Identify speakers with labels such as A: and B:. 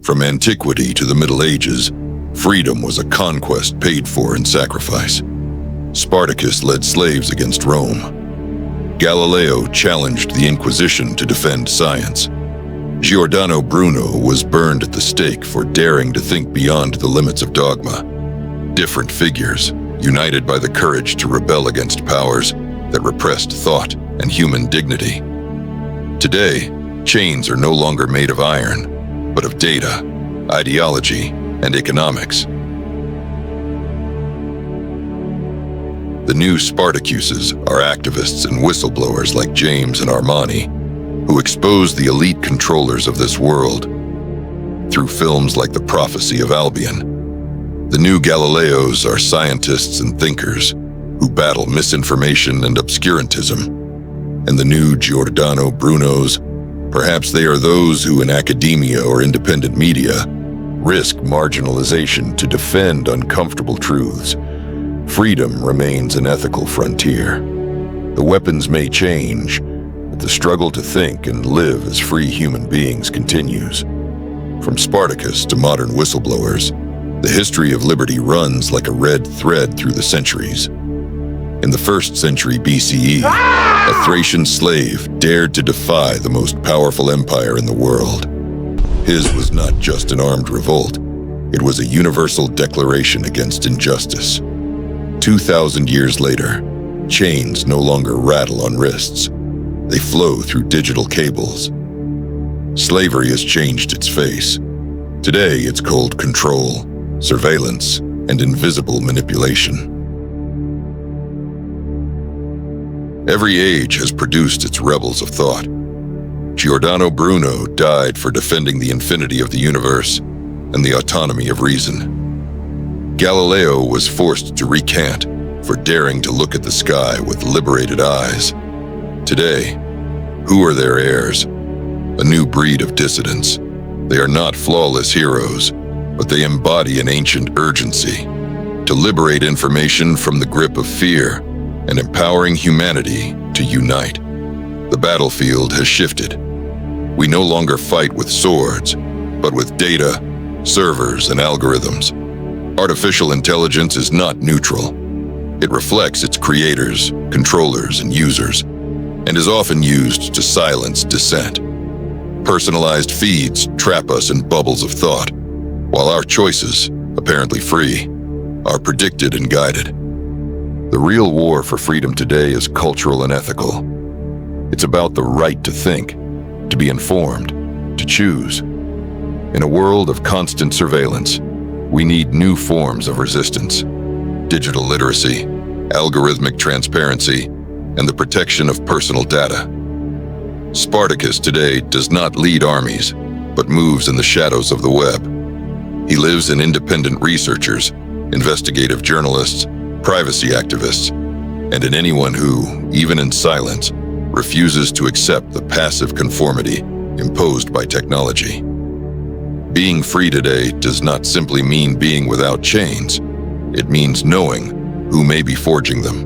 A: From antiquity to the Middle Ages, freedom was a conquest paid for in sacrifice. Spartacus led slaves against Rome. Galileo challenged the Inquisition to defend science. Giordano Bruno was burned at the stake for daring to think beyond the limits of dogma. Different figures, united by the courage to rebel against powers that repressed thought and human dignity. Today, chains are no longer made of iron, but of data, ideology, and economics. The new Spartacuses are activists and whistleblowers like James and AMANI, who expose the elite controllers of this world through films like The Prophecy of Albion. The new Galileos are scientists and thinkers who battle misinformation and obscurantism. And the new Giordano Brunos, perhaps they are those who in academia or independent media risk marginalization to defend uncomfortable truths. Freedom remains an ethical frontier. The weapons may change, but the struggle to think and live as free human beings continues. From Spartacus to modern whistleblowers, the history of liberty runs like a red thread through the centuries. In the 1st century BCE, a Thracian slave dared to defy the most powerful empire in the world. His was not just an armed revolt, it was a universal declaration against injustice. 2,000 years later, chains no longer rattle on wrists. They flow through digital cables. Slavery has changed its face. Today, it's called control, surveillance, and invisible manipulation. Every age has produced its rebels of thought. Giordano Bruno died for defending the infinity of the universe and the autonomy of reason. Galileo was forced to recant for daring to look at the sky with liberated eyes. Today, who are their heirs? A new breed of dissidents. They are not flawless heroes, but they embody an ancient urgency to liberate information from the grip of fear and empowering humanity to unite. The battlefield has shifted. We no longer fight with swords, but with data, servers, and algorithms. Artificial intelligence is not neutral. It reflects its creators, controllers, and users, and is often used to silence dissent. Personalized feeds trap us in bubbles of thought, while our choices, apparently free, are predicted and guided. The real war for freedom today is cultural and ethical. It's about the right to think, to be informed, to choose. In a world of constant surveillance, we need new forms of resistance: digital literacy, algorithmic transparency, and the protection of personal data. Spartacus today does not lead armies, but moves in the shadows of the web. He lives in independent researchers, investigative journalists, privacy activists, and in anyone who, even in silence, refuses to accept the passive conformity imposed by technology. Being free today does not simply mean being without chains. It means knowing who may be forging them.